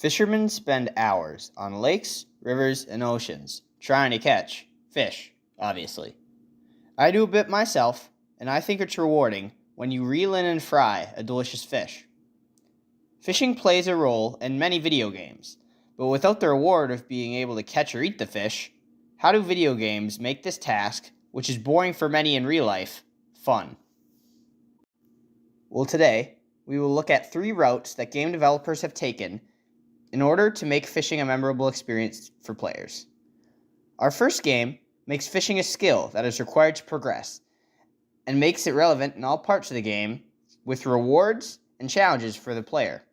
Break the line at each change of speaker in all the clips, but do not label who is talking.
Fishermen spend hours on lakes, rivers, and oceans trying to catch fish, obviously. I do a bit myself, and I think it's rewarding when you reel in and fry a delicious fish. Fishing plays a role in many video games, but without the reward of being able to catch or eat the fish, how do video games make this task, which is boring for many in real life, fun? Well, today, we will look at 3 routes that game developers have taken in order to make fishing a memorable experience for players. Our first game makes fishing a skill that is required to progress, and makes it relevant in all parts of the game with rewards and challenges for the player.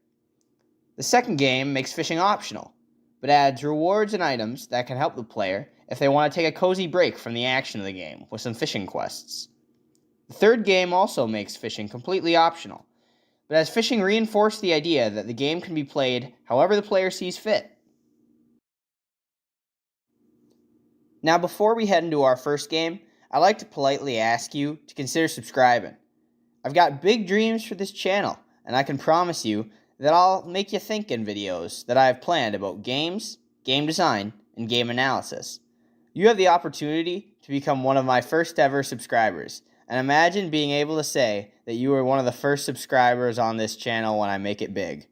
The second game makes fishing optional, but adds rewards and items that can help the player if they want to take a cozy break from the action of the game with some fishing quests. The third game also makes fishing completely optional, but has fishing reinforce the idea that the game can be played however the player sees fit. Now, before we head into our first game, I'd like to politely ask you to consider subscribing. I've got big dreams for this channel, and I can promise you that I'll make you think in videos that I have planned about games, game design, and game analysis. You have the opportunity to become one of my first ever subscribers, and imagine being able to say that you were one of the first subscribers on this channel when I make it big.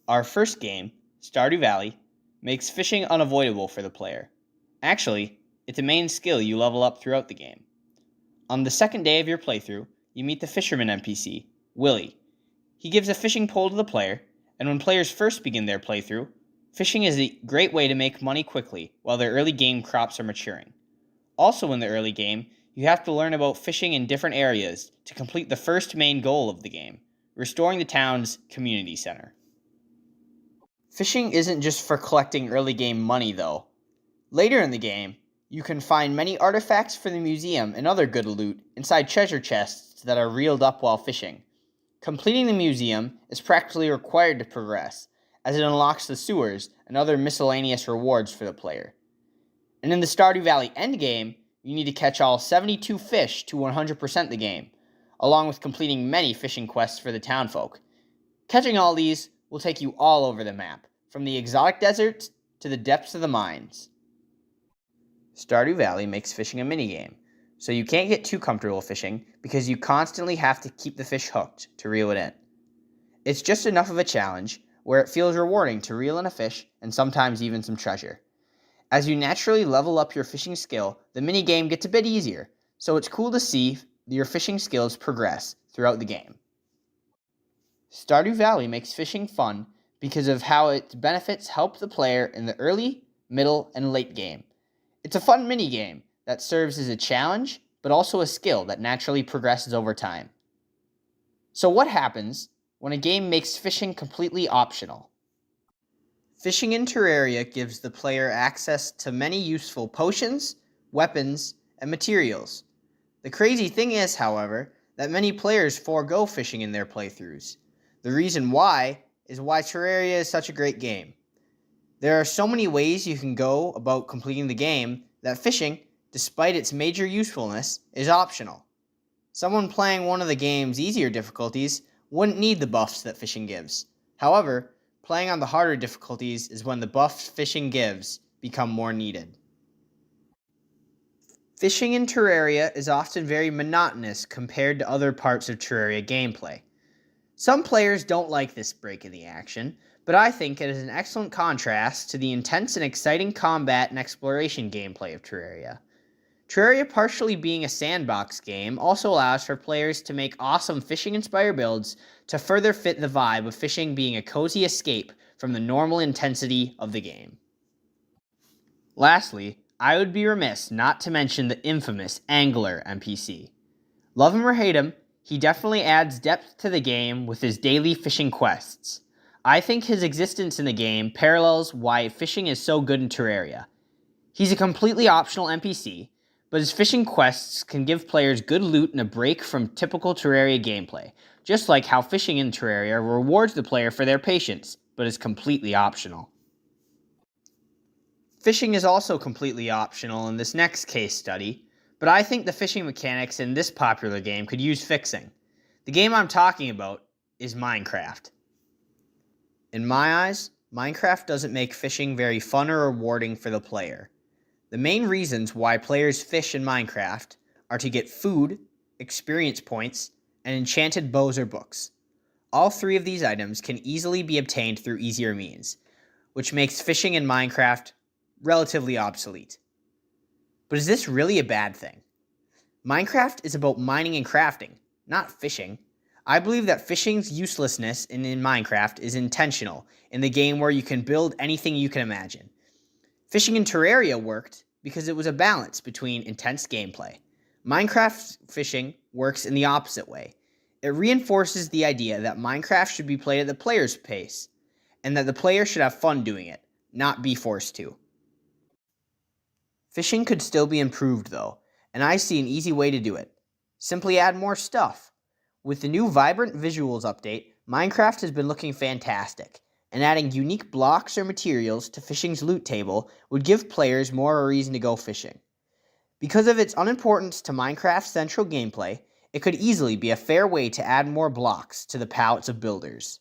Our first game, Stardew Valley, makes fishing unavoidable for the player. Actually, it's a main skill you level up throughout the game. On the second day of your playthrough, you meet the fisherman NPC, Willie. He gives a fishing pole to the player, and when players first begin their playthrough, fishing is a great way to make money quickly while their early game crops are maturing. Also in the early game, you have to learn about fishing in different areas to complete the first main goal of the game, restoring the town's community center. Fishing isn't just for collecting early game money though. Later in the game, you can find many artifacts for the museum and other good loot inside treasure chests that are reeled up while fishing. Completing the museum is practically required to progress, as it unlocks the sewers and other miscellaneous rewards for the player. And in the Stardew Valley endgame, you need to catch all 72 fish to 100% the game, along with completing many fishing quests for the townfolk. Catching all these will take you all over the map, from the exotic deserts to the depths of the mines. Stardew Valley makes fishing a minigame, so you can't get too comfortable fishing because you constantly have to keep the fish hooked to reel it in. It's just enough of a challenge where it feels rewarding to reel in a fish and sometimes even some treasure. As you naturally level up your fishing skill, the minigame gets a bit easier, so it's cool to see your fishing skills progress throughout the game. Stardew Valley makes fishing fun because of how its benefits help the player in the early, middle, and late game. It's a fun minigame that serves as a challenge, but also a skill that naturally progresses over time. So what happens when a game makes fishing completely optional? Fishing in Terraria gives the player access to many useful potions, weapons, and materials. The crazy thing is, however, that many players forego fishing in their playthroughs. The reason why is why Terraria is such a great game. There are so many ways you can go about completing the game that fishing, despite its major usefulness, is optional. Someone playing one of the game's easier difficulties wouldn't need the buffs that fishing gives. However, playing on the harder difficulties is when the buffs fishing gives become more needed. Fishing in Terraria is often very monotonous compared to other parts of Terraria gameplay. Some players don't like this break in the action, but I think it is an excellent contrast to the intense and exciting combat and exploration gameplay of Terraria. Terraria, partially being a sandbox game, also allows for players to make awesome fishing-inspired builds to further fit the vibe of fishing being a cozy escape from the normal intensity of the game. Lastly, I would be remiss not to mention the infamous Angler NPC. Love him or hate him, he definitely adds depth to the game with his daily fishing quests. I think his existence in the game parallels why fishing is so good in Terraria. He's a completely optional NPC, but his fishing quests can give players good loot and a break from typical Terraria gameplay, just like how fishing in Terraria rewards the player for their patience, but is completely optional. Fishing is also completely optional in this next case study, but I think the fishing mechanics in this popular game could use fixing. The game I'm talking about is Minecraft. In my eyes, Minecraft doesn't make fishing very fun or rewarding for the player. The main reasons why players fish in Minecraft are to get food, experience points, and enchanted bows or books. All three of these items can easily be obtained through easier means, which makes fishing in Minecraft relatively obsolete. But is this really a bad thing? Minecraft is about mining and crafting, not fishing. I believe that fishing's uselessness in Minecraft is intentional in the game where you can build anything you can imagine. Fishing in Terraria worked because it was a balance between intense gameplay. Minecraft fishing works in the opposite way. It reinforces the idea that Minecraft should be played at the player's pace, and that the player should have fun doing it, not be forced to. Fishing could still be improved though, and I see an easy way to do it. Simply add more stuff. With the new Vibrant Visuals update, Minecraft has been looking fantastic, and adding unique blocks or materials to fishing's loot table would give players more of a reason to go fishing. Because of its unimportance to Minecraft's central gameplay, it could easily be a fair way to add more blocks to the palettes of builders.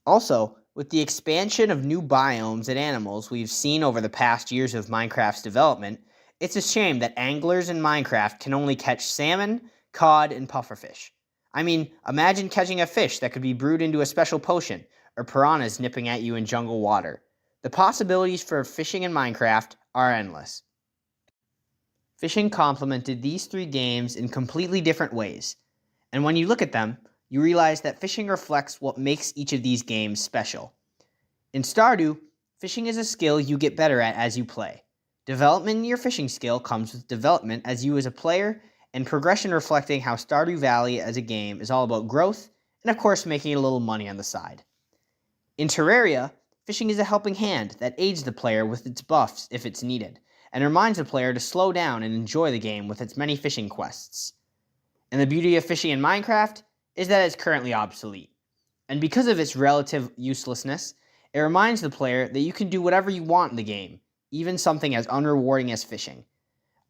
Also, with the expansion of new biomes and animals we've seen over the past years of Minecraft's development, it's a shame that anglers in Minecraft can only catch salmon, cod, and pufferfish. I mean, imagine catching a fish that could be brewed into a special potion, or piranhas nipping at you in jungle water. The possibilities for fishing in Minecraft are endless. Fishing complemented these three games in completely different ways, and when you look at them, you realize that fishing reflects what makes each of these games special. In Stardew, fishing is a skill you get better at as you play. Development in your fishing skill comes with development as you as a player, and progression reflecting how Stardew Valley as a game is all about growth, and of course making a little money on the side. In Terraria, fishing is a helping hand that aids the player with its buffs if it's needed, and reminds the player to slow down and enjoy the game with its many fishing quests. And the beauty of fishing in Minecraft is that it's currently obsolete. And because of its relative uselessness, it reminds the player that you can do whatever you want in the game, even something as unrewarding as fishing.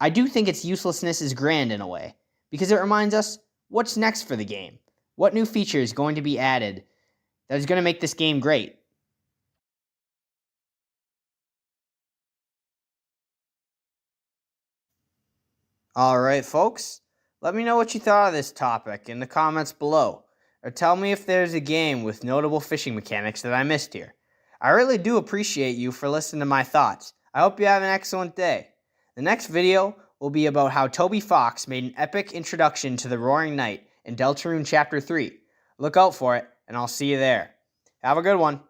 I do think its uselessness is grand in a way, because it reminds us what's next for the game, what new feature is going to be added that is going to make this game great. Alright folks, let me know what you thought of this topic in the comments below, or tell me if there's a game with notable fishing mechanics that I missed here. I really do appreciate you for listening to my thoughts. I hope you have an excellent day. The next video will be about how Toby Fox made an epic introduction to the Roaring Knight in Deltarune Chapter 3. Look out for it, and I'll see you there. Have a good one.